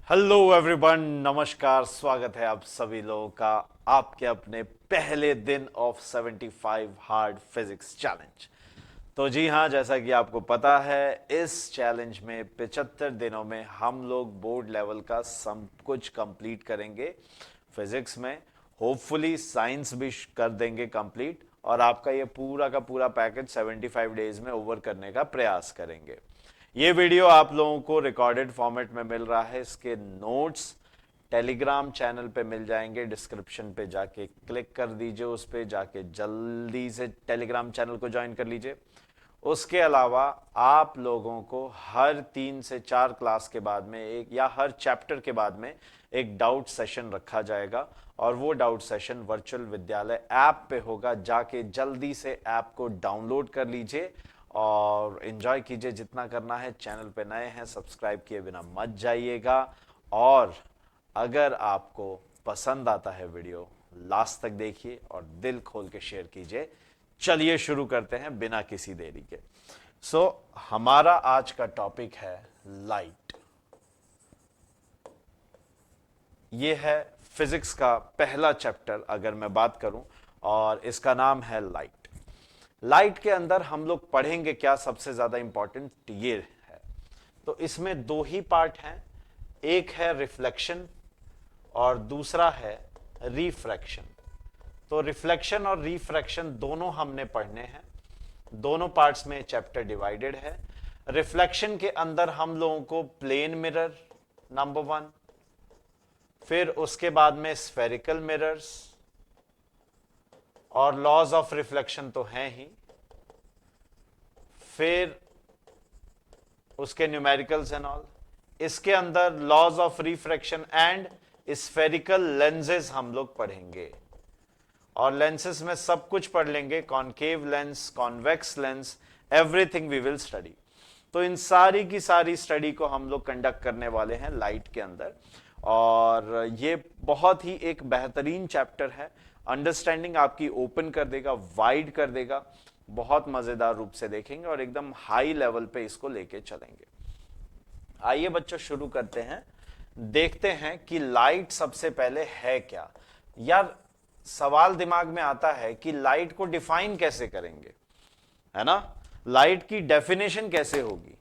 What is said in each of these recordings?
Hello everyone, नमस्कार। स्वागत है आप सभी लोगों का आपके अपने पहले दिन ऑफ 75 हार्ड फिजिक्स चैलेंज। तो जी हाँ, जैसा कि आपको पता है, इस चैलेंज में 75 दिनों में हम लोग बोर्ड लेवल का सब कुछ कंप्लीट करेंगे फिजिक्स में। होपफुली साइंस भी कर देंगे कंप्लीट, और आपका ये पूरा का पूरा पैकेज 75 डेज में ओवर करने का प्रयास करेंगे। ये वीडियो आप लोगों को रिकॉर्डेड फॉर्मेट में मिल रहा है। इसके नोट्स टेलीग्राम चैनल पे मिल जाएंगे। डिस्क्रिप्शन पे जाके क्लिक कर दीजिए, उस पे जाके जल्दी से टेलीग्राम चैनल को ज्वाइन कर लीजिए। उसके अलावा आप लोगों को हर 3 से 4 क्लास के बाद में एक, या हर चैप्टर के बाद में एक डाउट सेशन रखा जाएगा, और वो डाउट सेशन वर्चुअल विद्यालय ऐप पे होगा। जाके जल्दी से ऐप को डाउनलोड कर लीजिए और एंजॉय कीजिए। जितना करना है, चैनल पे नए हैं सब्सक्राइब किए बिना मत जाइएगा। और अगर आपको पसंद आता है वीडियो, लास्ट तक देखिए और दिल खोल के शेयर कीजिए। चलिए शुरू करते हैं बिना किसी देरी के। हमारा आज का टॉपिक है लाइट। ये है फिजिक्स का पहला चैप्टर अगर मैं बात करूं, और इसका नाम है लाइट। लाइट के अंदर हम लोग पढ़ेंगे क्या, सबसे ज्यादा इंपॉर्टेंट ये है। तो इसमें दो ही पार्ट हैं, एक है रिफ्लेक्शन और दूसरा है रिफ्रैक्शन। तो रिफ्लेक्शन और रिफ्रैक्शन दोनों हमने पढ़ने हैं। दोनों पार्ट्स में चैप्टर डिवाइडेड है। रिफ्लेक्शन के अंदर हम लोगों को प्लेन मिरर नंबर 1, फिर उसके बाद में स्फेरिकल मिरर्स, और लॉज ऑफ रिफ्लेक्शन तो हैं ही, फिर उसके न्यूमेरिकल्स एंड ऑल। इसके अंदर laws of refraction and spherical lenses हम लोग पढ़ेंगे, और लेंसेज में सब कुछ पढ़ लेंगे, concave lens, convex lens, everything we will study. तो इन सारी की सारी स्टडी को हम लोग कंडक्ट करने वाले हैं लाइट के अंदर, और ये बहुत ही एक बेहतरीन चैप्टर है। अंडरस्टैंडिंग आपकी ओपन कर देगा, वाइड कर देगा। बहुत मजेदार रूप से देखेंगे और एकदम हाई लेवल पे इसको लेके चलेंगे। आइए बच्चों, शुरू करते हैं। देखते हैं कि लाइट सबसे पहले है क्या। यार, सवाल दिमाग में आता है कि लाइट को डिफाइन कैसे करेंगे, है ना। लाइट की डेफिनेशन कैसे होगी।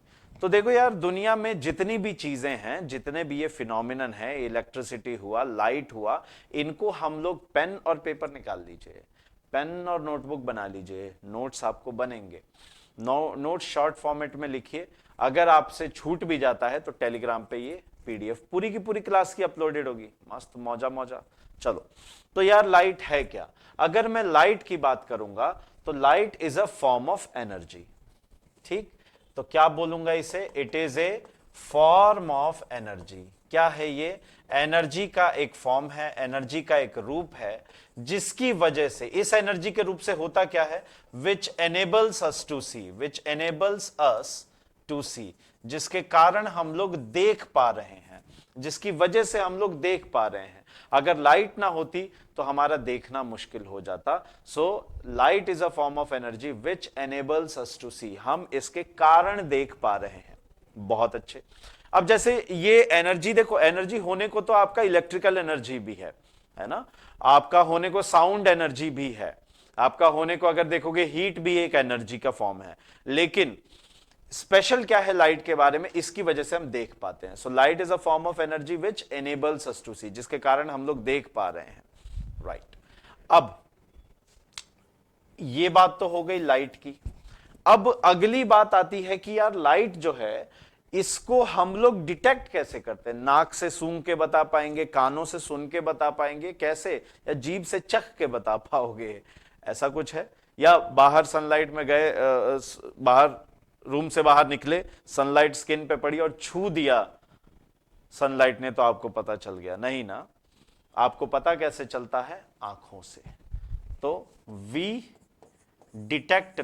तो देखो यार, दुनिया में जितनी भी चीजें हैं, जितने भी ये फिनोमिनन है, इलेक्ट्रिसिटी हुआ, लाइट हुआ, इनको हम लोग पेन और पेपर निकाल लीजिए, पेन और नोटबुक बना लीजिए, नोट्स आपको बनेंगे। नोट शॉर्ट फॉर्मेट में लिखिए। अगर आपसे छूट भी जाता है तो टेलीग्राम पे ये पीडीएफ पूरी की पूरी क्लास की अपलोडेड होगी। मस्त मौजा मौजा। चलो, तो यार लाइट है क्या। अगर मैं लाइट की बात करूंगा तो light is a form of energy. ठीक, तो क्या बोलूंगा इसे, it is a form of energy. क्या है ये, एनर्जी का एक फॉर्म है, एनर्जी का एक रूप है, जिसकी वजह से, इस एनर्जी के रूप से होता क्या है, which enables us to see, which enables us to see, जिसके कारण हम लोग देख पा रहे हैं, जिसकी वजह से हम लोग देख पा रहे हैं। अगर लाइट ना होती तो हमारा देखना मुश्किल हो जाता। So light is a form of energy which enables us to see, हम इसके कारण देख पा रहे हैं। बहुत अच्छे। अब जैसे ये एनर्जी देखो, एनर्जी होने को तो आपका इलेक्ट्रिकल एनर्जी भी है ना, आपका होने को साउंड एनर्जी भी है, आपका होने को अगर देखोगे हीट भी एक एनर्जी का फॉर्म है। लेकिन स्पेशल क्या है लाइट के बारे में, इसकी वजह से हम देख पाते हैं। So light is a form of energy which enables us to see, जिसके कारण हम लोग देख पा रहे हैं। राइट। अब ये बात तो हो गई लाइट की। अब अगली बात आती है कि यार लाइट जो है, इसको हम लोग डिटेक्ट कैसे करते हैं। नाक से सूंघ के बता पाएंगे, कानों से सुन के बता पाएंगे, कैसे, या जीभ से चख के बता पाओगे, ऐसा कुछ है। या बाहर सनलाइट में गए, बाहर रूम से बाहर निकले, सनलाइट स्किन पे पड़ी और छू दिया सनलाइट ने, तो आपको पता चल गया, नहीं ना। आपको पता कैसे चलता है, आंखों से। तो we detect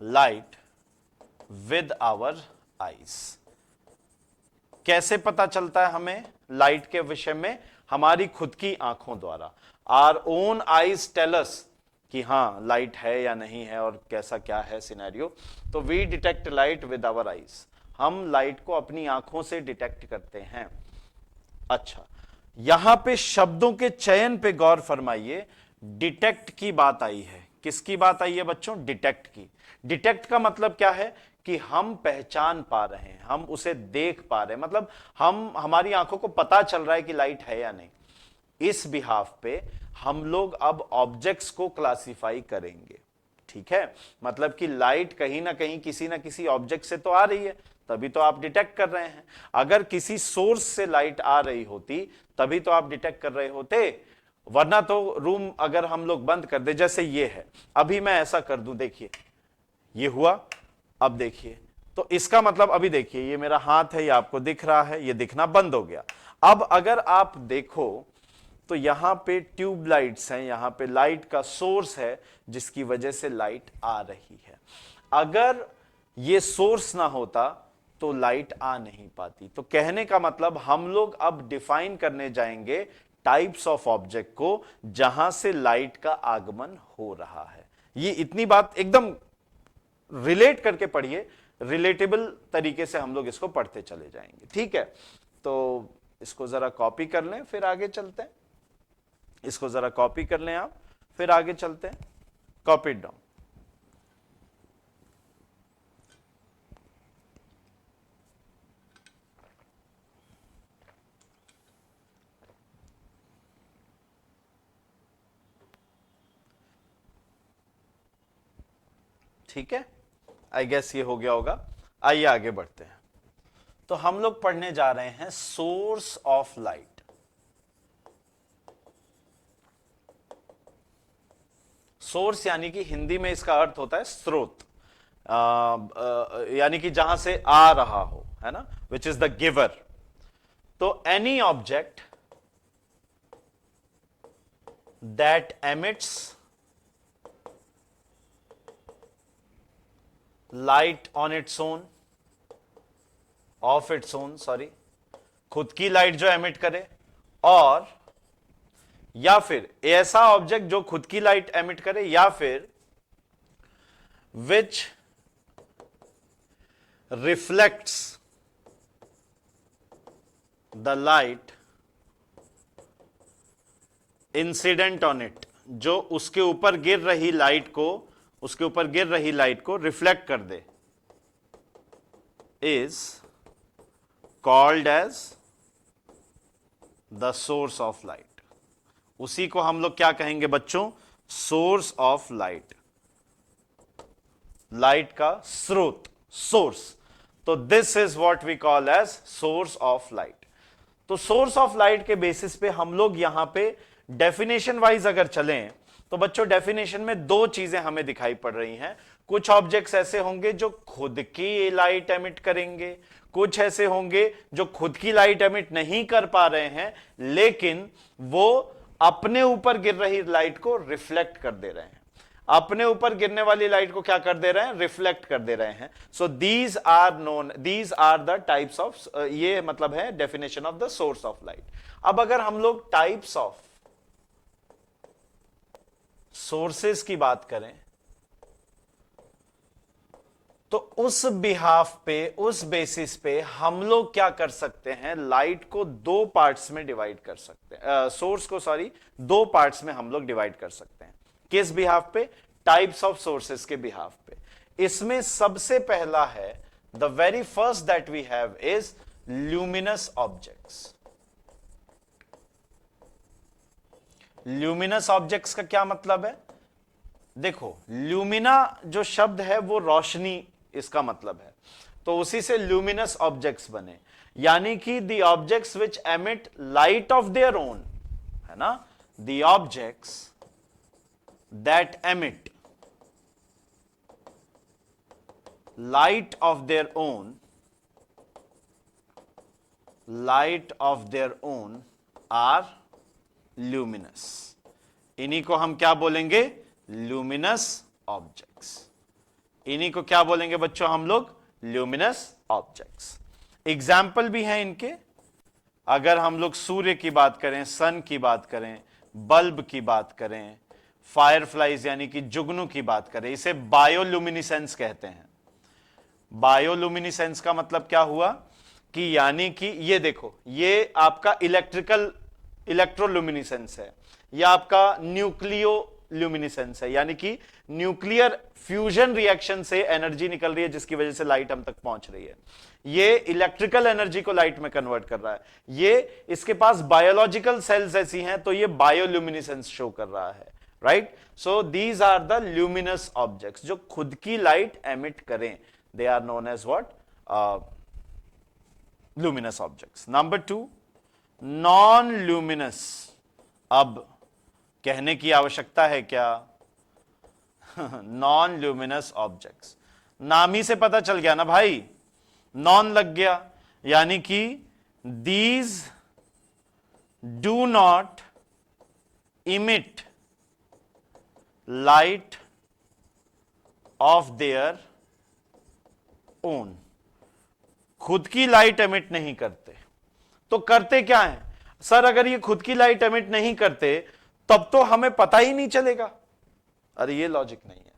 light with our eyes. कैसे पता चलता है हमें लाइट के विषय में, हमारी खुद की आंखों द्वारा। Our own eyes tell us कि हाँ लाइट है या नहीं है और कैसा क्या है सिनेरियो। तो we detect light with our eyes, हम लाइट को अपनी आंखों से डिटेक्ट करते हैं। अच्छा, यहां पे शब्दों के चयन पे गौर फरमाइए, डिटेक्ट की बात आई है। किसकी बात आई है बच्चों? डिटेक्ट की। डिटेक्ट का मतलब क्या है कि हम पहचान पा रहे हैं, हम उसे देख पा रहे हैं, मतलब हमारी आंखों को पता चल रहा है कि लाइट है या नहीं। इस बिहाफ पे हम लोग अब ऑब्जेक्ट्स को क्लासिफाई करेंगे, ठीक है। मतलब कि लाइट कहीं ना कहीं किसी ना किसी ऑब्जेक्ट से तो आ रही है, तभी तो आप डिटेक्ट कर रहे हैं। अगर किसी सोर्स से लाइट आ रही होती तभी तो आप डिटेक्ट कर रहे होते, वरना तो रूम अगर हम लोग बंद कर दे, जैसे ये है, अभी मैं ऐसा कर दूं, देखिए ये हुआ, अब देखिए, तो इसका मतलब अभी देखिए ये मेरा हाथ है, ये आपको दिख रहा है, ये दिखना बंद हो गया। अब अगर आप देखो तो यहां पे ट्यूब लाइट्स हैं, यहां पे लाइट का सोर्स है जिसकी वजह से लाइट आ रही है। अगर ये सोर्स ना होता तो लाइट आ नहीं पाती। तो कहने का मतलब हम लोग अब डिफाइन करने जाएंगे टाइप्स ऑफ ऑब्जेक्ट को जहां से लाइट का आगमन हो रहा है। ये इतनी बात एकदम रिलेट करके पढ़िए, रिलेटेबल तरीके से हम लोग इसको पढ़ते चले जाएंगे, ठीक है। तो इसको जरा कॉपी कर लें, फिर आगे चलते हैं। इसको जरा कॉपी कर लें आप, फिर आगे चलते हैं। Copy it down. ठीक है, आई गेस ये हो गया होगा। आइए आगे बढ़ते हैं। तो हम लोग पढ़ने जा रहे हैं सोर्स ऑफ लाइट। सोर्स यानी कि हिंदी में इसका अर्थ होता है स्रोत, यानी कि जहां से आ रहा हो, है ना, विच इज द गिवर। तो any object that emits light on its own, of its own, sorry, खुद की लाइट जो एमिट करे, और या फिर ऐसा ऑब्जेक्ट जो खुद की लाइट एमिट करे, या फिर विच reflects the light incident on it, जो उसके ऊपर गिर रही लाइट को, उसके ऊपर गिर रही लाइट को रिफ्लेक्ट कर दे, is called as the source of light. उसी को हम लोग क्या कहेंगे बच्चों? सोर्स ऑफ लाइट, लाइट का स्रोत, सोर्स। तो this is what we call as source of light. तो सोर्स ऑफ लाइट के बेसिस पे हम लोग यहां पे डेफिनेशन वाइज अगर चलें तो बच्चों डेफिनेशन में दो चीजें हमें दिखाई पड़ रही हैं। कुछ ऑब्जेक्ट्स ऐसे होंगे जो खुद की लाइट एमिट करेंगे, कुछ ऐसे होंगे जो खुद की लाइट एमिट नहीं कर पा रहे हैं, लेकिन वो अपने ऊपर गिर रही लाइट को रिफ्लेक्ट कर दे रहे हैं। अपने ऊपर गिरने वाली लाइट को क्या कर दे रहे हैं? रिफ्लेक्ट कर दे रहे हैं। So these are known, these are the types of, ये मतलब है definition of the source of light. अब अगर हम लोग टाइप्स ऑफ सोर्सेस की बात करें तो उस बिहाफ पे, उस बेसिस पे हम लोग क्या कर सकते हैं? लाइट को दो पार्ट्स में डिवाइड कर सकते हैं, सोर्स को सॉरी दो पार्ट्स में हम लोग डिवाइड कर सकते हैं। किस बिहाफ पे? टाइप्स ऑफ सोर्सेस के बिहाफ पे। इसमें सबसे पहला है, the very first that we have is luminous objects. Luminous objects का क्या मतलब है? देखो, ल्यूमिना जो शब्द है वो रोशनी इसका मतलब है, तो उसी से ल्यूमिनस ऑब्जेक्ट्स बने, यानी कि the objects which emit light of their own, है ना, the objects that emit light of their own, light of their own are luminous. इन्हीं को हम क्या बोलेंगे? Luminous objects. इन्हीं को क्या बोलेंगे बच्चों हम लोग? Luminous objects. एग्जाम्पल भी हैं इनके। अगर हम लोग सूर्य की बात करें, सन की बात करें, बल्ब की बात करें, फायरफ्लाइज यानी कि जुगनू की बात करें, इसे बायोल्यूमिनिसेंस कहते हैं। बायोल्यूमिनिसेंस का मतलब क्या हुआ कि यानी कि ये देखो, ये आपका इलेक्ट्रोल्यूमिनिसेंस है, या आपका न्यूक्लियोल्यूमिनिसेंस है, यानी कि न्यूक्लियर फ्यूजन रिएक्शन से एनर्जी निकल रही है जिसकी वजह से लाइट हम तक पहुंच रही है। ये इलेक्ट्रिकल एनर्जी को लाइट में कन्वर्ट कर रहा है। ये इसके पास बायोलॉजिकल सेल्स ऐसी हैं तो ये बायोल्यूमिनिसेंस शो कर रहा है, right. So these are the luminous objects जो खुद की लाइट एमिट करें, they are known as what, luminous objects. Number 2, non-luminous. अब कहने की आवश्यकता है क्या? non-luminous objects, नाम ही से पता चल गया ना भाई, नॉन लग गया, यानी कि these do not emit light of their own. खुद की लाइट एमिट नहीं करते, तो करते क्या है सर? अगर ये खुद की लाइट एमिट नहीं करते तब तो हमें पता ही नहीं चलेगा। अरे ये लॉजिक नहीं है,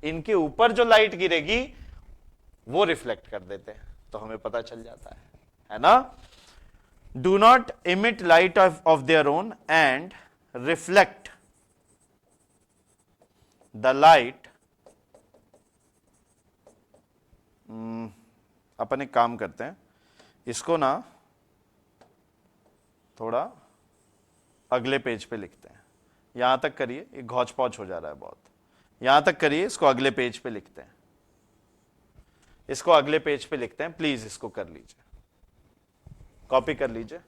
इनके ऊपर जो लाइट गिरेगी वो रिफ्लेक्ट कर देते हैं तो हमें पता चल जाता है ना। Do not emit light of their own and reflect the light. अपन एक काम करते हैं, इसको ना थोड़ा अगले पेज पे लिखते हैं। यहां तक करिए, ये घौच पौच हो जा रहा है बहुत, यहां तक करिए, इसको अगले पेज पे लिखते हैं, इसको अगले पेज पे लिखते हैं। प्लीज इसको कर लीजिए, कॉपी कर लीजिए।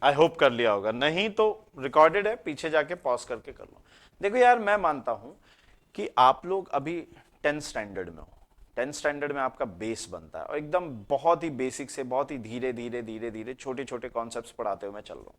आई होप कर लिया होगा, नहीं तो रिकॉर्डेड है, पीछे जाके पॉज करके कर लो। देखो यार, मैं मानता हूं कि आप लोग अभी 10th स्टैंडर्ड में हो। 10th स्टैंडर्ड में आपका बेस बनता है और एकदम बहुत ही बेसिक से बहुत ही धीरे धीरे धीरे धीरे छोटे छोटे कॉन्सेप्ट्स पढ़ाते हुए मैं चल रहा हूं।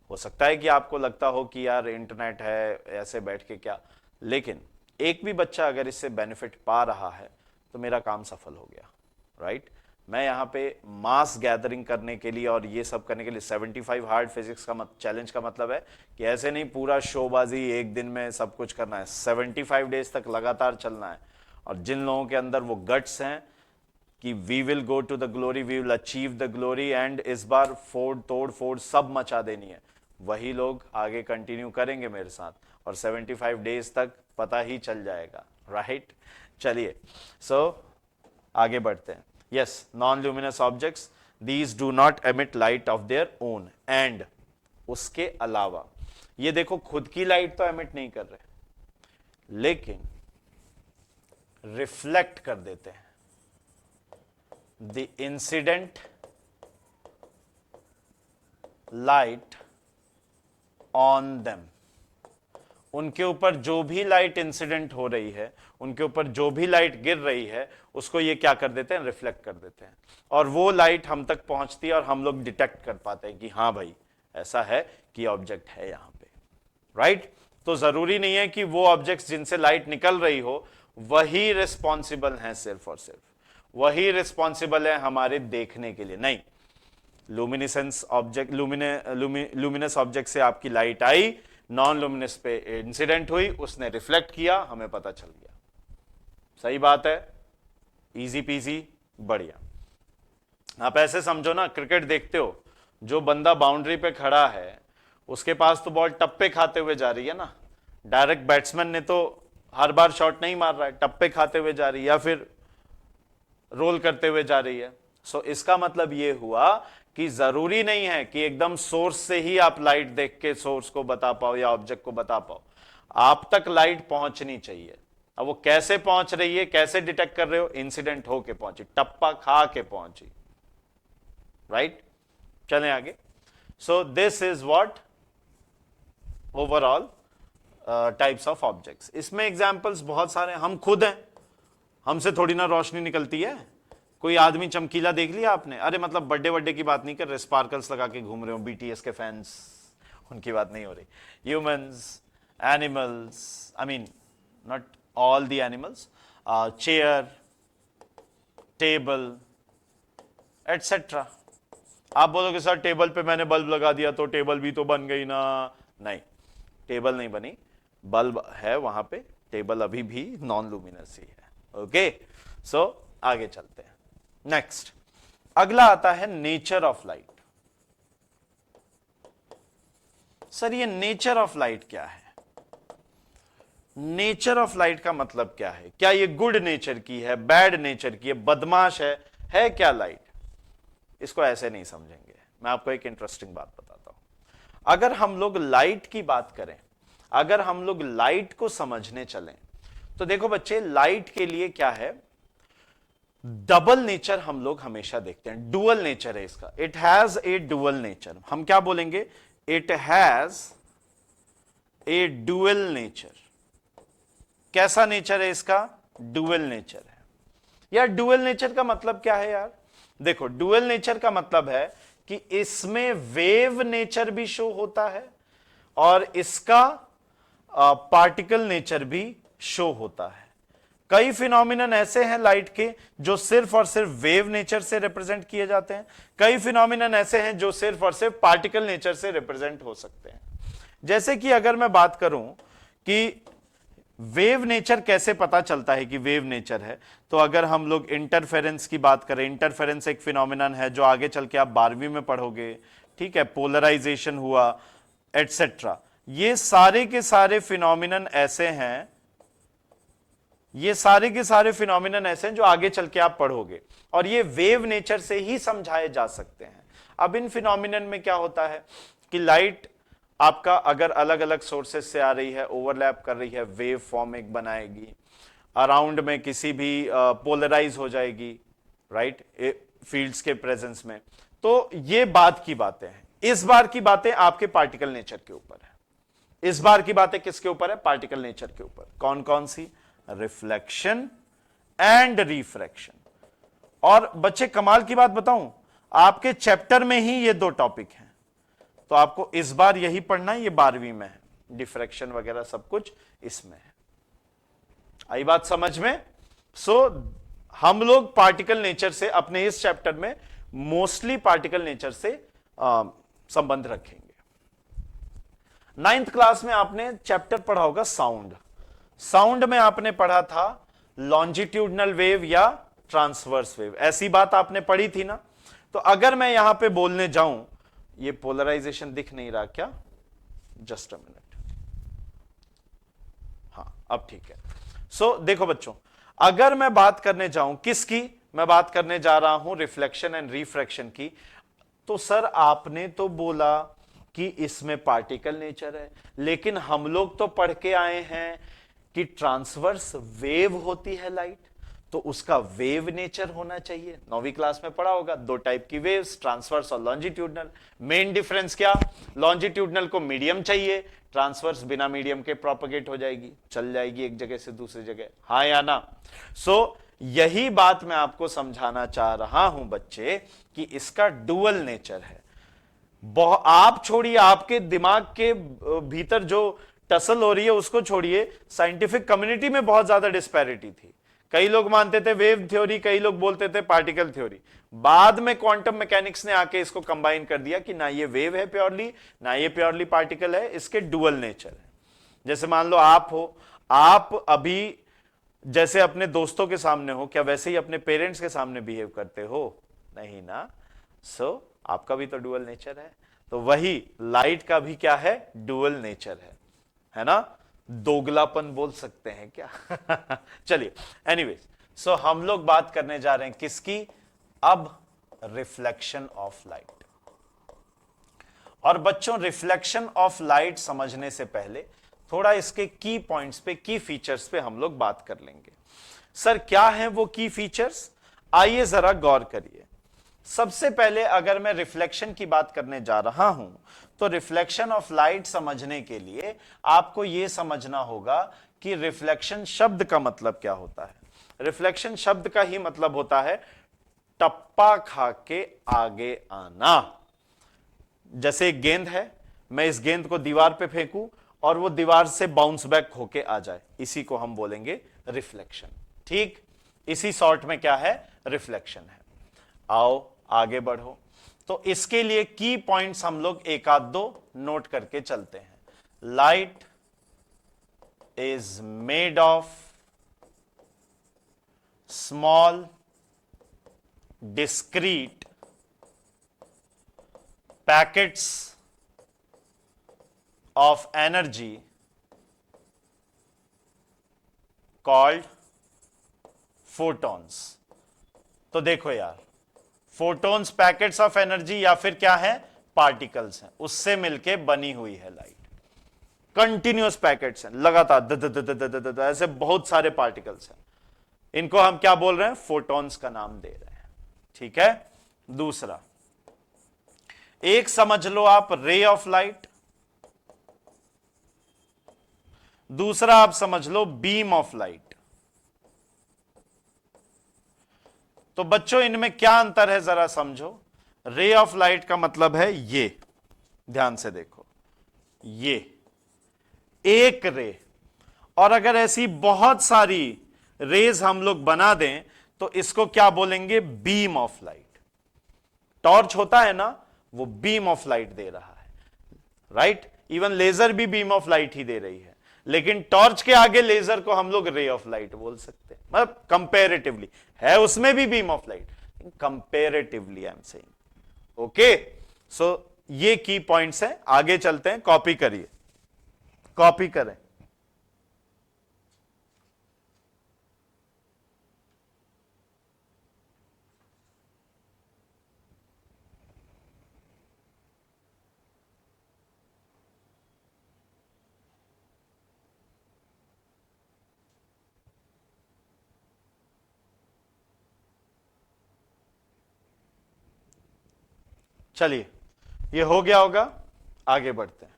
हो सकता है कि आपको लगता हो कि यार इंटरनेट है, ऐसे बैठ के क्या, लेकिन एक भी बच्चा अगर इससे बेनिफिट पा रहा है तो मेरा काम सफल हो गया, राइट। मैं यहाँ पे मास गैदरिंग करने के लिए और ये सब करने के लिए 75 हार्ड फिजिक्स का चैलेंज का मतलब है कि ऐसे नहीं पूरा शोबाजी एक दिन में सब कुछ करना है, 75 डेज तक लगातार चलना है। और जिन लोगों के अंदर वो गट्स हैं कि we will go to the glory, we will achieve the glory and इस बार तोड़ फोड़ सब मचा देनी है, वही लोग आगे कंटिन्यू करेंगे मेरे साथ और 75 डेज तक पता ही चल जाएगा, राइट। चलिए, सो आगे बढ़ते हैं। Yes, non-luminous objects, these do not emit light of their own and उसके अलावा ये देखो खुद की लाइट तो एमिट नहीं कर रहे, लेकिन रिफ्लेक्ट कर देते हैं। The incident light on them, उनके ऊपर जो भी लाइट इंसिडेंट हो रही है, उनके ऊपर जो भी लाइट गिर रही है, उसको ये क्या कर देते हैं? रिफ्लेक्ट कर देते हैं, और वो लाइट हम तक पहुंचती है और हम लोग डिटेक्ट कर पाते हैं कि हाँ भाई ऐसा है कि ऑब्जेक्ट है यहां पे, राइट। तो जरूरी नहीं है कि वो ऑब्जेक्ट्स जिनसे लाइट निकल रही हो वही रिस्पॉन्सिबल हैं, सिर्फ और सिर्फ वही रिस्पॉन्सिबल है हमारे देखने के लिए, नहीं। लुमिनिसेंस ऑब्जेक्ट, लुमिनस ऑब्जेक्ट से आपकी लाइट आई, नॉन लुमिनस पे इंसिडेंट हुई, उसने रिफ्लेक्ट किया, हमें पता चल गया। सही बात है, इजी पीजी, बढ़िया। आप ऐसे समझो ना, क्रिकेट देखते हो, जो बंदा बाउंड्री पे खड़ा है उसके पास तो बॉल टप्पे खाते हुए जा रही है ना, डायरेक्ट बैट्समैन ने तो हर बार शॉट नहीं मार रहा है, टप्पे खाते हुए जा रही है या फिर रोल करते हुए जा रही है। सो इसका मतलब ये हुआ कि जरूरी नहीं है कि एकदम सोर्स से ही आप लाइट देख के सोर्स को बता पाओ या ऑब्जेक्ट को बता पाओ, आप तक लाइट पहुंचनी चाहिए। अब वो कैसे पहुंच रही है, कैसे डिटेक्ट कर रहे हो? इंसिडेंट होके पहुंची, टप्पा खा के पहुंची, राइट। चलें आगे। So this is what overall types of objects. इसमें एग्जांपल्स बहुत सारे, हम खुद हैं, हमसे थोड़ी ना रोशनी निकलती है। कोई आदमी चमकीला देख लिया आपने? अरे मतलब बर्थडे की बात नहीं कर रहे, स्पार्कल्स लगा के घूम रहे हो बीटीएस के फैंस, उनकी बात नहीं हो रही। Humans, animals, I mean not all the animals, chair, table etcetera. आप बोलोगे सर टेबल पे मैंने बल्ब लगा दिया तो टेबल भी तो बन गई ना। नहीं, टेबल नहीं बनी, बल्ब है वहां पे, टेबल अभी भी नॉन लुमिनस ही है। ओके, सो आगे चलते हैं। नेक्स्ट, अगला आता है नेचर ऑफ लाइट। सर ये नेचर ऑफ लाइट क्या है? नेचर ऑफ लाइट का मतलब क्या है? क्या ये गुड नेचर की है, बैड नेचर की है, बदमाश है क्या लाइट? इसको ऐसे नहीं समझेंगे। मैं आपको एक इंटरेस्टिंग बात बताता हूं। अगर हम लोग लाइट की बात करें, अगर हम लोग लाइट को समझने चलें, तो देखो बच्चे, लाइट के लिए क्या है, डबल नेचर हम लोग हमेशा देखते हैं। डुअल नेचर है इसका, it has A dual nature. हम क्या बोलेंगे? It has A dual nature. कैसा नेचर है इसका? डुअल नेचर है। यार डुअल नेचर का मतलब क्या है यार? देखो, डुअल नेचर का मतलब है कि इसमें वेव नेचर भी शो होता है और इसका पार्टिकल नेचर भी शो होता है। कई फिनोमिनन ऐसे हैं लाइट के जो सिर्फ और सिर्फ वेव नेचर से रिप्रेजेंट किए जाते हैं, कई फिनोमिनन ऐसे हैं जो सिर्फ और सिर्फ पार्टिकल नेचर से रिप्रेजेंट हो सकते हैं। जैसे कि अगर मैं बात करूं कि वेव नेचर कैसे पता चलता है कि वेव नेचर है, तो अगर हम लोग इंटरफेरेंस की बात करें, इंटरफेरेंस एक फिनोमिनन है जो आगे चल के आप 12वीं में पढ़ोगे, ठीक है, पोलराइजेशन हुआ एटसेट्रा। ये सारे के सारे फिनोमिनन ऐसे हैं, ये सारे के सारे फिनोमिनन ऐसे हैं जो आगे चल के आप पढ़ोगे और ये वेव नेचर से ही समझाए जा सकते हैं। अब इन फिनोमिनन में क्या होता है कि लाइट आपका अगर अलग अलग सोर्सेस से आ रही है, ओवरलैप कर रही है, वेव फॉर्म एक बनाएगी, अराउंड में किसी भी पोलराइज हो जाएगी, राइट, फील्ड्स के प्रेजेंस में। तो ये बात की बातें हैं। इस बार की बातें आपके पार्टिकल नेचर के ऊपर है। इस बार की बातें किसके ऊपर है? पार्टिकल नेचर के ऊपर। कौन कौन सी? Reflection and refraction. और बच्चे कमाल की बात बताऊं, आपके चैप्टर में ही ये दो टॉपिक हैं, तो आपको इस बार यही पढ़ना है, ये 12वीं में है, डिफ्रैक्शन वगैरह सब कुछ इसमें है। आई बात समझ में? सो हम लोग पार्टिकल नेचर से अपने इस चैप्टर में मोस्टली पार्टिकल नेचर से संबंध रखेंगे। 9th क्लास में आपने चैप्टर पढ़ा होगा साउंड। साउंड में आपने पढ़ा था लॉन्जिट्यूडनल वेव या ट्रांसवर्स वेव, ऐसी बात आपने पढ़ी थी ना। तो अगर मैं यहां पे बोलने जाऊं, ये पोलराइजेशन दिख नहीं रहा क्या? जस्ट अ मिनट, हाँ अब ठीक है। सो देखो बच्चों, अगर मैं बात करने जाऊं किसकी, मैं बात करने जा रहा हूं रिफ्लेक्शन एंड रिफ्रैक्शन की, तो सर आपने तो बोला कि इसमें पार्टिकल नेचर है, लेकिन हम लोग तो पढ़ के आए हैं कि ट्रांसवर्स वेव होती है लाइट, तो उसका वेव नेचर होना चाहिए। 9वीं क्लास में पढ़ा होगा, दो टाइप की वेव्स, ट्रांसवर्स और लॉन्जिट्यूडनल। मेन डिफरेंस क्या? लॉन्जिट्यूडनल को मीडियम चाहिए, ट्रांसवर्स बिना मीडियम के प्रोपगेट हो जाएगी, चल जाएगी एक जगह से दूसरी जगह, हाँ या ना? सो यही बात मैं आपको समझाना चाह रहा हूं बच्चे कि इसका डुअल नेचर है। आप छोड़िए, आपके दिमाग के भीतर जो टसल हो रही है उसको छोड़िए, साइंटिफिक कम्युनिटी में बहुत ज्यादा डिस्पैरिटी थी। कई लोग मानते थे वेव थ्योरी, कई लोग बोलते थे पार्टिकल थ्योरी। बाद में क्वांटम मैकेनिक्स ने आके इसको कंबाइन कर दिया कि ना ये वेव है प्योरली, ना ये प्योरली पार्टिकल है, इसके डुअल नेचर है। जैसे मान लो आप हो, आप अभी जैसे अपने दोस्तों के सामने हो, क्या वैसे ही अपने पेरेंट्स के सामने बिहेव करते हो? नहीं ना। सो आपका भी तो डुअल नेचर है। तो वही लाइट का भी क्या है? डुअल नेचर है ना? दोगलापन बोल सकते हैं क्या? चलिए, एनीवेज, सो हम लोग बात करने जा रहे हैं किसकी? अब रिफ्लेक्शन ऑफ लाइट। और बच्चों, रिफ्लेक्शन ऑफ लाइट समझने से पहले थोड़ा इसके की पॉइंट्स पे, की फीचर्स पे हम लोग बात कर लेंगे। सर क्या है वो की फीचर्स? आइए जरा गौर करिए। सबसे पहले अगर मैं रिफ्लेक्शन की बात करने जा रहा हूं, तो रिफ्लेक्शन ऑफ लाइट समझने के लिए आपको यह समझना होगा कि रिफ्लेक्शन शब्द का मतलब क्या होता है। रिफ्लेक्शन शब्द का ही मतलब होता है टप्पा खा के आगे आना। जैसे एक गेंद है, मैं इस गेंद को दीवार पे फेंकूं और वो दीवार से बाउंस बैक होके आ जाए, इसी को हम बोलेंगे रिफ्लेक्शन। ठीक, इसी सॉर्ट में क्या है, रिफ्लेक्शन है। आओ आगे बढ़ो। तो इसके लिए की पॉइंट्स हम लोग एक आध दो नोट करके चलते हैं। Light is made of small discrete packets of energy called photons। तो देखो यार, photons पैकेट्स ऑफ एनर्जी या फिर क्या है, पार्टिकल्स हैं, उससे मिलके बनी हुई है लाइट। कंटिन्यूअस पैकेट्स हैं, लगातार the the the the the the the ऐसे बहुत सारे पार्टिकल्स हैं, इनको हम क्या बोल रहे हैं, फोटॉन्स का नाम दे रहे हैं। ठीक है। दूसरा, एक समझ लो आप रे ऑफ लाइट, दूसरा आप समझ लो बीम ऑफ लाइट। तो बच्चों इनमें क्या अंतर है जरा समझो। रे ऑफ लाइट का मतलब है ये, ध्यान से देखो, ये एक रे, और अगर ऐसी बहुत सारी रेज हम लोग बना दें तो इसको क्या बोलेंगे, बीम ऑफ लाइट। टॉर्च होता है ना, वो बीम ऑफ लाइट दे रहा है, राइट। इवन लेजर भी बीम ऑफ लाइट ही दे रही है, लेकिन टॉर्च के आगे लेजर को हम लोग रे ऑफ लाइट बोल सकते हैं, मतलब कंपेरेटिवली है उसमें भी beam of light, comparatively I am saying. Okay, so ये की पॉइंट्स हैं। आगे चलते हैं, कॉपी करिए, कॉपी करें। चलिए, ये हो गया होगा, आगे बढ़ते हैं।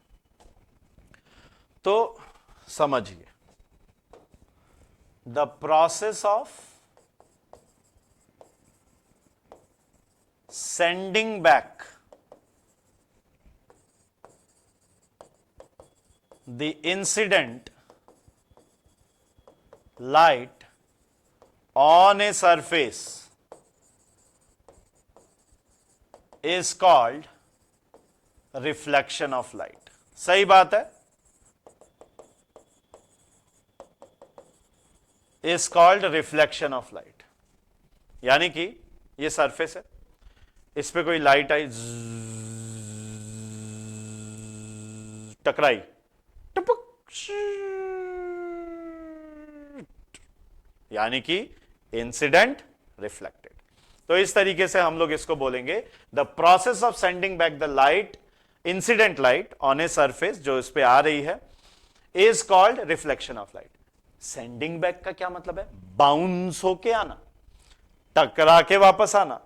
तो समझिए, the process of sending back the incident light on a surface is called reflection of light। सही बात है, is called reflection of light। यानी कि ये सरफेस है, इस पे कोई लाइट आई, टकराई, टपक, यानी कि इंसिडेंट रिफ्लेक्टेड। तो इस तरीके से हम लोग इसको बोलेंगे, the process of sending back the light, incident light on a surface जो इस पे आ रही है, is called reflection of light. Sending back का क्या मतलब है, बाउंस होके आना, टकरा के वापस आना,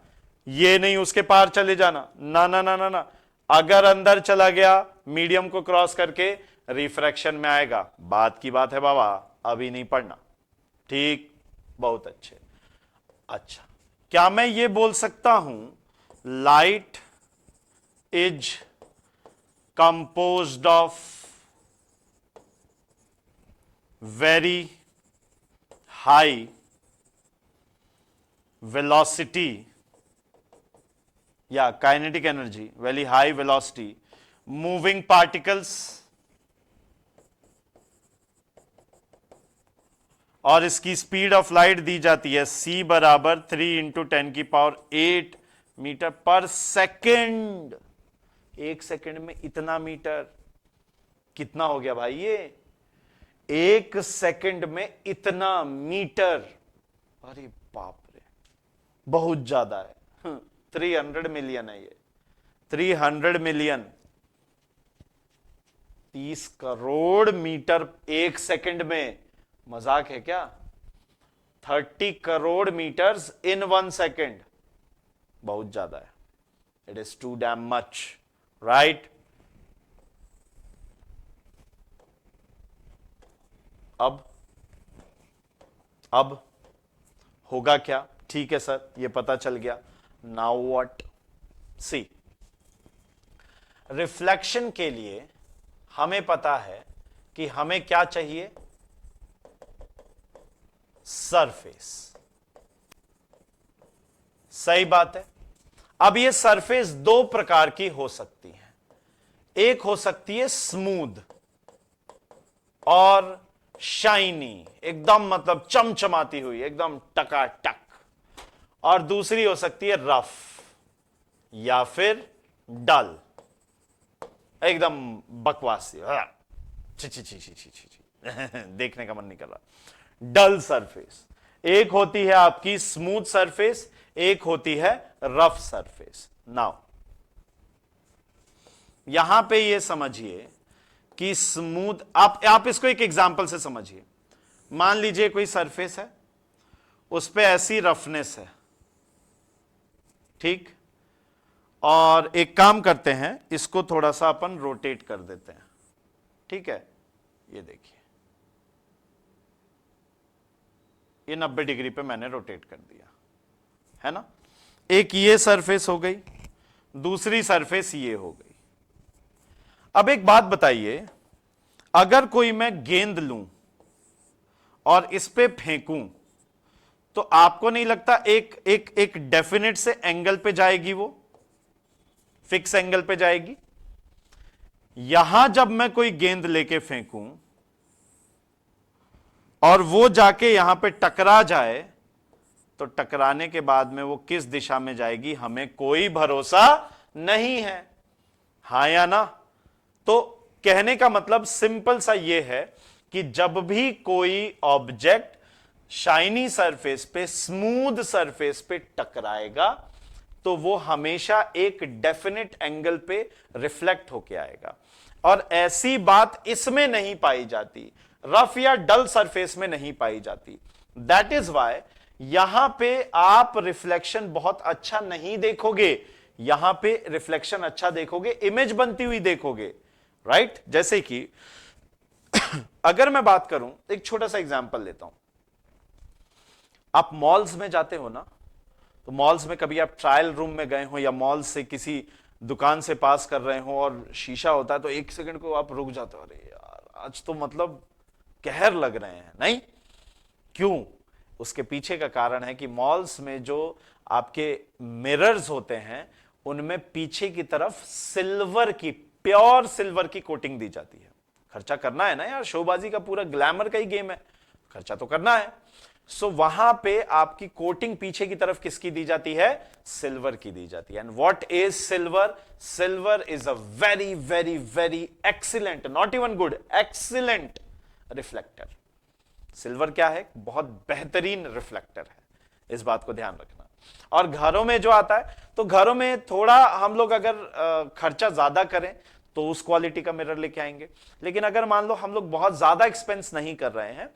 ये नहीं उसके पार चले जाना, ना ना ना ना ना, अगर अंदर चला गया मीडियम को क्रॉस करके रिफ्रैक्शन में आएगा, बात की बात है बाबा, अभी नहीं पढ़ना। ठीक, बहुत अच्छे। अच्छा, क्या मैं ये बोल सकता हूं light is composed of very high velocity या kinetic energy, very high velocity moving particles, और इसकी स्पीड ऑफ लाइट दी जाती है c बराबर 3 × 10⁸ मीटर पर सेकेंड। एक सेकेंड में इतना मीटर, कितना हो गया भाई ये, एक सेकेंड में इतना मीटर, अरे बाप रे, बहुत ज्यादा है। 300 मिलियन है ये, 300 मिलियन, 30 करोड़ मीटर एक सेकेंड में, मजाक है क्या, 30 करोड़ मीटर्स इन 1 सेकेंड, बहुत ज्यादा है, it is too damn much, right. अब होगा क्या, ठीक है सर ये पता चल गया, नाउ व्हाट, सी रिफ्लेक्शन के लिए हमें पता है कि हमें क्या चाहिए, सरफेस। सही बात है। अब ये सरफेस दो प्रकार की हो सकती है, एक हो सकती है स्मूथ और शाइनी, एकदम मतलब चमचमाती हुई, एकदम टकाटक, और दूसरी हो सकती है रफ या फिर डल, एकदम बकवासी, ची ची ची ची ची ची ची देखने का मन नहीं कर रहा। डल सरफेस। एक होती है आपकी स्मूथ सरफेस, एक होती है रफ सरफेस। नाउ यहां पे ये समझिए कि स्मूथ, आप इसको एक एग्जांपल से समझिए। मान लीजिए कोई सरफेस है, उस पे ऐसी रफनेस है, ठीक, और एक काम करते हैं, इसको थोड़ा सा अपन रोटेट कर देते हैं, ठीक है। ये देखिए, ये 90 डिग्री पे मैंने रोटेट कर दिया, है ना। एक ये सरफेस हो गई, दूसरी सरफेस ये हो गई। अब एक बात बताइए, अगर कोई मैं गेंद लूं और इस पे फेंकूं, तो आपको नहीं लगता एक एक एक डेफिनेट से एंगल पे जाएगी, वो फिक्स एंगल पे जाएगी। यहां जब मैं कोई गेंद लेके फेंकूं और वो जाके यहां पे टकरा जाए, तो टकराने के बाद में वो किस दिशा में जाएगी हमें कोई भरोसा नहीं है, हां या ना। तो कहने का मतलब सिंपल सा ये है कि जब भी कोई ऑब्जेक्ट शाइनी सरफेस पे, स्मूथ सरफेस पे टकराएगा, तो वो हमेशा एक डेफिनेट एंगल पे रिफ्लेक्ट होके आएगा, और ऐसी बात इसमें नहीं पाई जाती, रफ या डल सरफेस में नहीं पाई जाती। दैट इज वाई यहां पे आप रिफ्लेक्शन बहुत अच्छा नहीं देखोगे, यहां पे रिफ्लेक्शन अच्छा देखोगे, इमेज बनती हुई देखोगे, राइट। जैसे कि अगर मैं बात करूं, एक छोटा सा एग्जांपल लेता हूं। आप मॉल्स में जाते हो ना, तो मॉल्स में कभी आप ट्रायल रूम में गए हो या मॉल से किसी दुकान से पास कर रहे हो और शीशा होता है, तो एक सेकंड को आप रुक जाते हो, अरे यार आज तो मतलब कहर लग रहे हैं, नहीं? क्यों? उसके पीछे का कारण है कि मॉल्स में जो आपके मिरर्स होते हैं, उनमें पीछे की तरफ सिल्वर की, प्योर सिल्वर की कोटिंग दी जाती है। खर्चा करना है ना यार, शोबाजी का पूरा ग्लैमर का ही गेम है, खर्चा तो करना है। सो वहां पे आपकी कोटिंग पीछे की तरफ किसकी दी जाती है? सिल्वर की दी जाती है। And what is silver? Silver is a very very very excellent, not even good, excellent reflector. Silver क्या है? बहुत बेहतरीन रिफ्लेक्टर है, इस बात को ध्यान रखना। और घरों में जो आता है, तो घरों में थोड़ा हम लोग अगर खर्चा ज्यादा करें तो उस क्वालिटी का मिरर लेके आएंगे, लेकिन अगर मान लो हम लोग बहुत ज्यादा एक्सपेंस नहीं कर रहे हैं,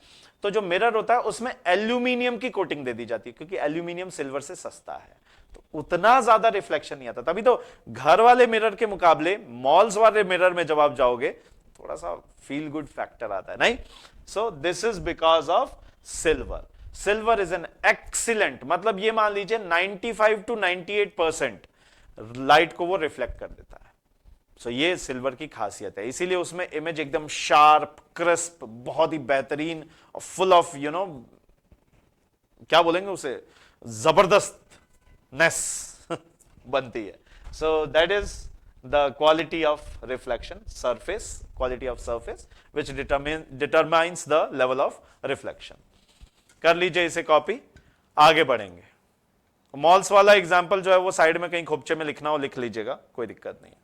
तो जो मिरर होता है उसमें एल्यूमिनियम की कोटिंग दे दी जाती है, क्योंकि एल्यूमिनियम सिल्वर से सस्ता है, तो उतना ज्यादा रिफ्लेक्शन नहीं आता। तभी तो घर वाले मिरर के मुकाबले मॉल्स वाले मिरर में जब आप जाओगे, थोड़ा सा फील गुड फैक्टर आता है, नहीं? So this is because of silver. Silver is an excellent, मतलब ये मान लीजिए 95 to 98% लाइट को वो रिफ्लेक्ट कर देता है। सो ये सिल्वर की खासियत है, इसीलिए उसमें इमेज एकदम शार्प, क्रिस्प, बहुत ही बेहतरीन, फुल ऑफ क्या बोलेंगे उसे, जबरदस्तनेस बनती है। So that is the quality of reflection, surface, quality of surface, which determines the level of reflection. कर लीजिए इसे कॉपी, आगे बढ़ेंगे। मॉल्स वाला एग्जांपल जो है वो साइड में कहीं खोपचे में लिखना हो लिख लीजिएगा, कोई दिक्कत नहीं है।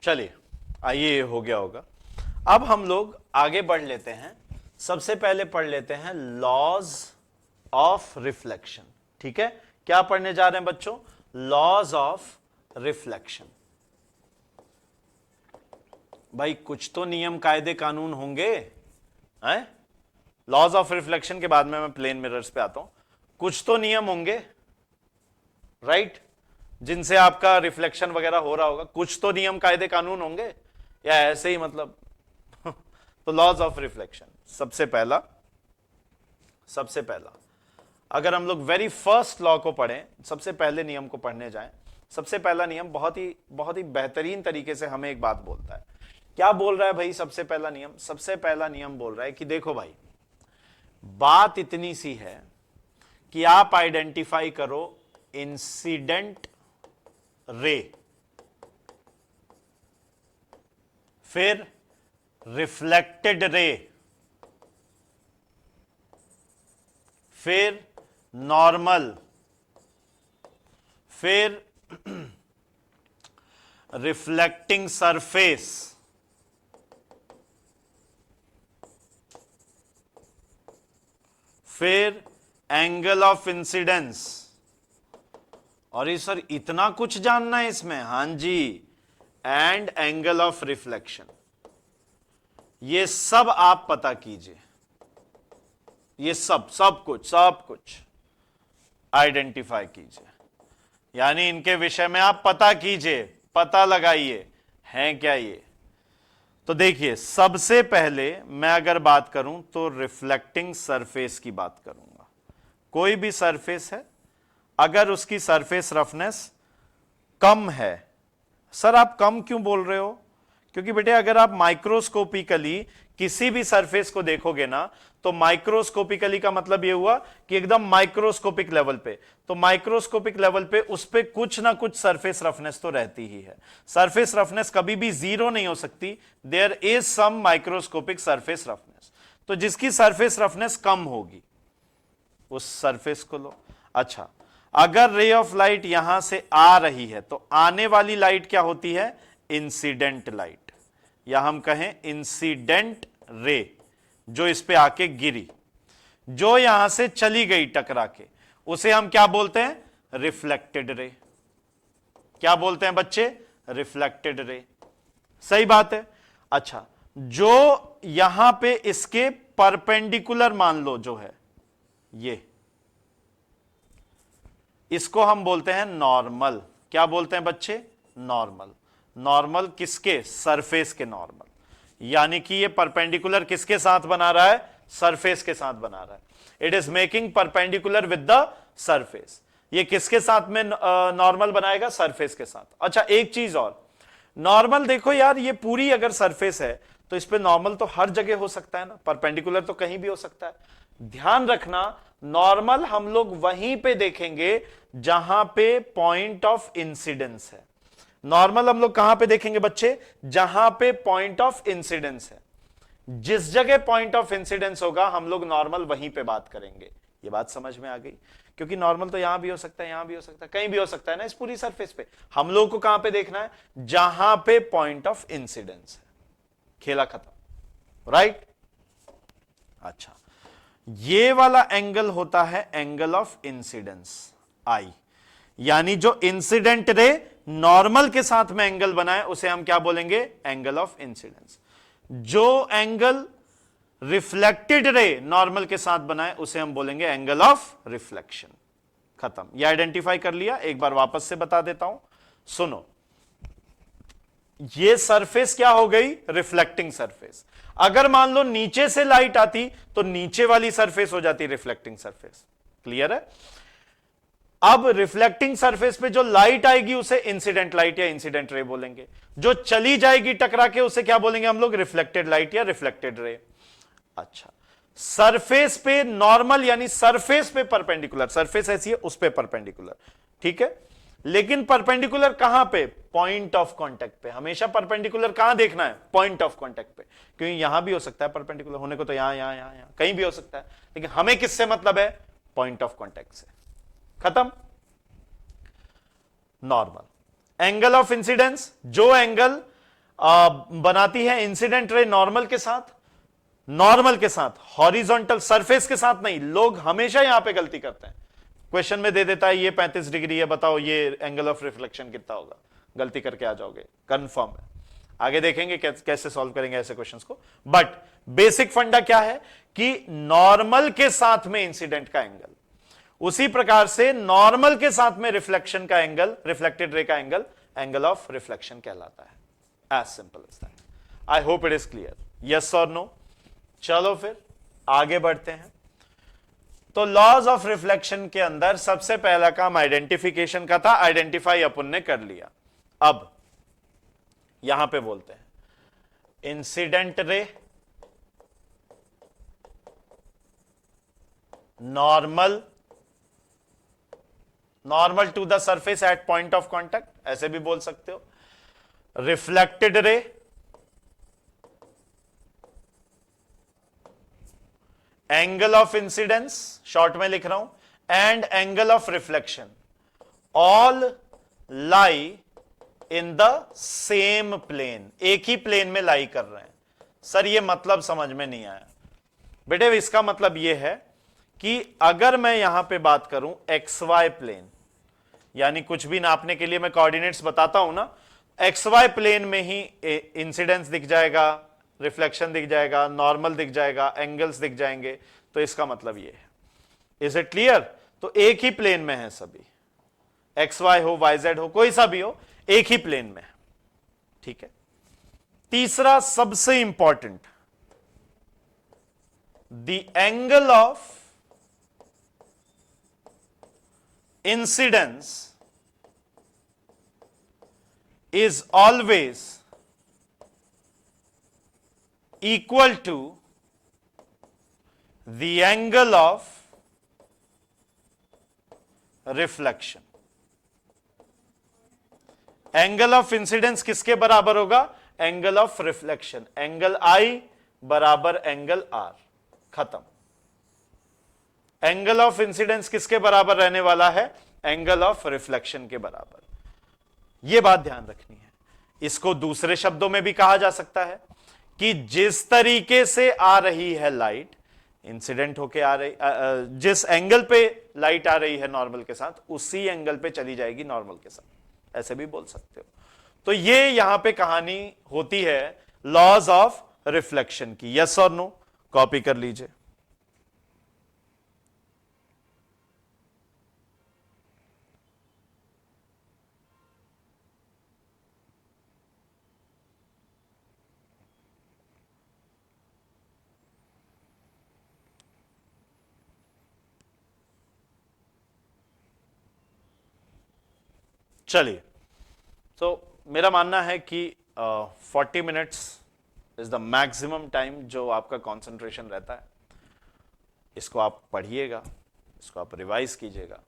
चलिए, आइए, हो गया होगा। अब हम लोग आगे बढ़ लेते हैं। सबसे पहले पढ़ लेते हैं लॉज ऑफ रिफ्लेक्शन, ठीक है? क्या पढ़ने जा रहे हैं बच्चों? Laws of reflection. भाई कुछ तो नियम कायदे कानून होंगे, हैं? लॉज ऑफ रिफ्लेक्शन के बाद में मैं प्लेन मिरर्स पे आता हूं। कुछ तो नियम होंगे, राइट? जिनसे आपका रिफ्लेक्शन वगैरह हो रहा होगा, कुछ तो नियम कायदे कानून होंगे, या ऐसे ही मतलब तो लॉज ऑफ रिफ्लेक्शन, सबसे पहला अगर हम लोग वेरी फर्स्ट लॉ को पढ़ें, सबसे पहले नियम को पढ़ने जाएं, सबसे पहला नियम बहुत ही बेहतरीन तरीके से हमें एक बात बोलता है। क्या बोल रहा है भाई? सबसे पहला नियम बोल रहा है कि देखो भाई, बात इतनी सी है कि आप आइडेंटिफाई करो इंसिडेंट रे, फिर रिफ्लेक्टेड रे, फिर नॉर्मल, फिर रिफ्लेक्टिंग सरफेस, फिर एंगल ऑफ इंसिडेंस। और ये सर इतना कुछ जानना है इसमें? हां जी, एंड एंगल ऑफ रिफ्लेक्शन, ये सब आप पता कीजिए, ये सब कुछ आइडेंटिफाई कीजिए, यानी इनके विषय में आप पता कीजिए, पता लगाइए हैं क्या ये। तो देखिए, सबसे पहले मैं अगर बात करूं तो रिफ्लेक्टिंग सरफेस की बात करूंगा। कोई भी सरफेस है, अगर उसकी सरफेस रफनेस कम है, सर आप कम क्यों बोल रहे हो? क्योंकि बेटे अगर आप माइक्रोस्कोपिकली किसी भी सरफेस को देखोगे ना, तो माइक्रोस्कोपिकली का मतलब यह हुआ कि एकदम माइक्रोस्कोपिक लेवल पे, तो माइक्रोस्कोपिक लेवल पे उस पे कुछ ना कुछ सरफेस रफनेस तो रहती ही है। सरफेस रफनेस कभी भी जीरो नहीं हो सकती, there is some microscopic surface roughness. तो जिसकी सरफेस रफनेस कम होगी उस सरफेस को लो। अच्छा, अगर रे ऑफ लाइट यहां से आ रही है तो आने वाली लाइट क्या होती है? इंसिडेंट लाइट, या हम कहें इंसिडेंट रे, जो इस पे आके गिरी, जो यहां से चली गई टकरा के, उसे हम क्या बोलते हैं? Reflected ray. क्या बोलते हैं बच्चे? Reflected ray. सही बात है। अच्छा, जो यहां पे इसके परपेंडिकुलर मान लो जो है ये, इसको हम बोलते हैं नॉर्मल। क्या बोलते हैं बच्चे? नॉर्मल। नॉर्मल किसके? सरफेस के नॉर्मल, यानी कि ये परपेंडिकुलर किसके साथ बना रहा है? सरफेस के साथ बना रहा है। It is making perpendicular with the surface. ये किसके साथ में नॉर्मल बनाएगा? सरफेस के साथ। अच्छा, एक चीज और, नॉर्मल देखो यार, ये पूरी अगर सरफेस है तो इस पे नॉर्मल तो हर जगह हो सकता है ना, परपेंडिकुलर तो कहीं भी हो सकता है। ध्यान रखना, नॉर्मल हम लोग वहीं पे देखेंगे जहां पे पॉइंट ऑफ इंसिडेंस है। नॉर्मल हम लोग कहां पे देखेंगे बच्चे? जहां पे पॉइंट ऑफ इंसिडेंस है। जिस जगह पॉइंट ऑफ इंसिडेंस होगा हम लोग नॉर्मल वहीं पे बात करेंगे। ये बात समझ में आ गई? क्योंकि नॉर्मल तो यहां भी हो सकता है, यहां भी हो सकता है, कहीं भी हो सकता है ना इस पूरी सरफेस पे। हम लोग को कहां पे देखना है? जहां पे पॉइंट ऑफ इंसिडेंस है। खेला खत्म, राइट? अच्छा, ये वाला एंगल होता है एंगल ऑफ इंसिडेंस, आई, यानी जो इंसिडेंट रे नॉर्मल के साथ में एंगल बनाए उसे हम क्या बोलेंगे? Angle of incidence. जो एंगल रिफ्लेक्टेड रे नॉर्मल के साथ बनाए उसे हम बोलेंगे एंगल ऑफ रिफ्लेक्शन। खत्म। ये आइडेंटिफाई कर लिया। एक बार वापस से बता देता हूं, सुनो। ये सरफेस क्या हो गई? Reflecting surface. अगर मान लो नीचे से लाइट आती तो नीचे वाली सरफेस हो जाती रिफ्लेक्टिंग सरफेस। क्लियर है? अब रिफ्लेक्टिंग सरफेस पे जो लाइट आएगी उसे इंसिडेंट लाइट या इंसिडेंट रे बोलेंगे। जो चली जाएगी टकरा के उसे क्या बोलेंगे हम लोग? रिफ्लेक्टेड लाइट या रिफ्लेक्टेड रे। अच्छा, सरफेस पे नॉर्मल यानी सरफेस पे परपेंडिकुलर, सरफेस ऐसी है उस पे परपेंडिकुलर, ठीक है? लेकिन परपेंडिकुलर कहां पे? पॉइंट ऑफ कांटेक्ट पे। हमेशा परपेंडिकुलर कहां देखना है? पॉइंट ऑफ कांटेक्ट पे। क्योंकि यहां भी हो सकता है परपेंडिकुलर होने को, तो यहां कहीं भी हो सकता है, लेकिन हमें किससे मतलब है? पॉइंट ऑफ कांटेक्ट से। खत्म। नॉर्मल। एंगल ऑफ इंसिडेंस, जो एंगल बनाती है इंसिडेंट रे नॉर्मल के साथ, नॉर्मल के साथ, हॉरिजॉन्टल सरफेस के साथ नहीं। लोग हमेशा यहां पे गलती करते हैं, क्वेश्चन में दे देता है ये 35 डिग्री है, बताओ ये एंगल ऑफ रिफ्लेक्शन कितना होगा, गलती करके आ जाओगे, कंफर्म है। आगे देखेंगे कैसे सॉल्व करेंगे ऐसे क्वेश्चंस को। बट बेसिक फंडा क्या है कि नॉर्मल के साथ में इंसिडेंट का एंगल, उसी प्रकार से नॉर्मल के साथ में रिफ्लेक्शन का एंगल, रिफ्लेक्टेड रे का एंगल, एंगल ऑफ रिफ्लेक्शन कहलाता है। As simple as that. I hope it is clear. Yes और नो? चलो फिर आगे बढ़ते हैं। तो लॉज ऑफ रिफ्लेक्शन के अंदर सबसे पहला काम आइडेंटिफिकेशन का था, आइडेंटिफाई अपन ने कर लिया। अब यहां पे बोलते हैं incident ray, normal, normal to the surface at point of contact, ऐसे भी बोल सकते हो। Reflected ray, angle of incidence, short में लिख रहा हूं, and angle of reflection, all lie in the same plane, एक ही प्लेन में लाई कर रहे हैं। सर ये मतलब समझ में नहीं आया बेटे। इसका मतलब यह है कि अगर मैं यहां पे बात करूं एक्स वाई प्लेन, यानी कुछ भी नापने के लिए मैं कोऑर्डिनेट्स बताता हूं ना, एक्स वाई प्लेन में ही इंसिडेंस दिख जाएगा, रिफ्लेक्शन दिख जाएगा, नॉर्मल दिख जाएगा, एंगल्स दिख जाएंगे। तो इसका मतलब यह है। Is it clear? तो एक ही प्लेन में है सभी, एक्स वाई हो, वाई जेड हो, कोई सा भी हो, एक ही प्लेन में है। ठीक है। तीसरा सबसे important, the angle of incidence is always equal to the angle of reflection. Angle of incidence किसके बराबर होगा? एंगल ऑफ रिफ्लेक्शन, एंगल आई बराबर एंगल आर, खत्म। एंगल ऑफ इंसिडेंस किसके बराबर रहने वाला है? एंगल ऑफ रिफ्लेक्शन के बराबर। यह बात ध्यान रखनी है। इसको दूसरे शब्दों में भी कहा जा सकता है कि जिस तरीके से आ रही है लाइट, इंसिडेंट होके आ रही, जिस एंगल पे लाइट आ रही है नॉर्मल के साथ, उसी एंगल पे चली जाएगी नॉर्मल के साथ, ऐसे भी बोल सकते हो। तो ये यहां पे कहानी होती है लॉज ऑफ रिफ्लेक्शन की। यस और नो? कॉपी कर लीजिए। चलिए, तो मेरा मानना है कि 40 minutes is the maximum time जो आपका कंसंट्रेशन रहता है। इसको आप पढ़िएगा, इसको आप रिवाइज कीजिएगा।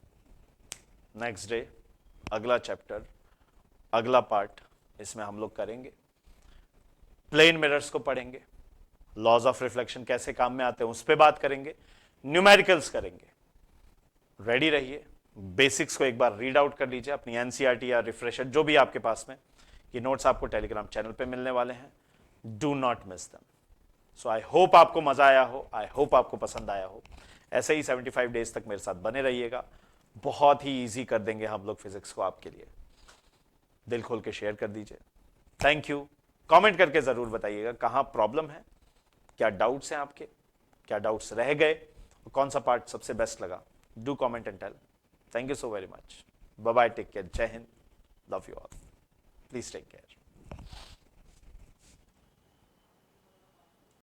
नेक्स्ट डे अगला चैप्टर, अगला पार्ट इसमें हम लोग करेंगे। प्लेन मिरर्स को पढ़ेंगे, लॉज ऑफ रिफ्लेक्शन कैसे काम में आते हैं उस पर बात करेंगे, न्यूमेरिकल्स करेंगे। रेडी रहिए। बेसिक्स को एक बार रीड आउट कर लीजिए अपनी एनसीईआरटी या रिफ्रेशर जो भी आपके पास में। ये नोट्स आपको टेलीग्राम चैनल पे मिलने वाले हैं, do not miss them. So I hope आपको मजा आया हो, आई होप आपको पसंद आया हो। ऐसे ही 75 डेज तक मेरे साथ बने रहिएगा। बहुत ही ईजी कर देंगे हम लोग फिजिक्स को आपके लिए। दिल खोल के शेयर कर दीजिए। Thank you. कमेंट करके जरूर बताइएगा कहाँ प्रॉब्लम है, क्या डाउट्स हैं आपके, क्या डाउट्स रह गए, कौन सा पार्ट सबसे बेस्ट लगा। Do comment and tell. Thank you so very much. Bye bye. Take care. Jai Hind. Love you all. Please take care.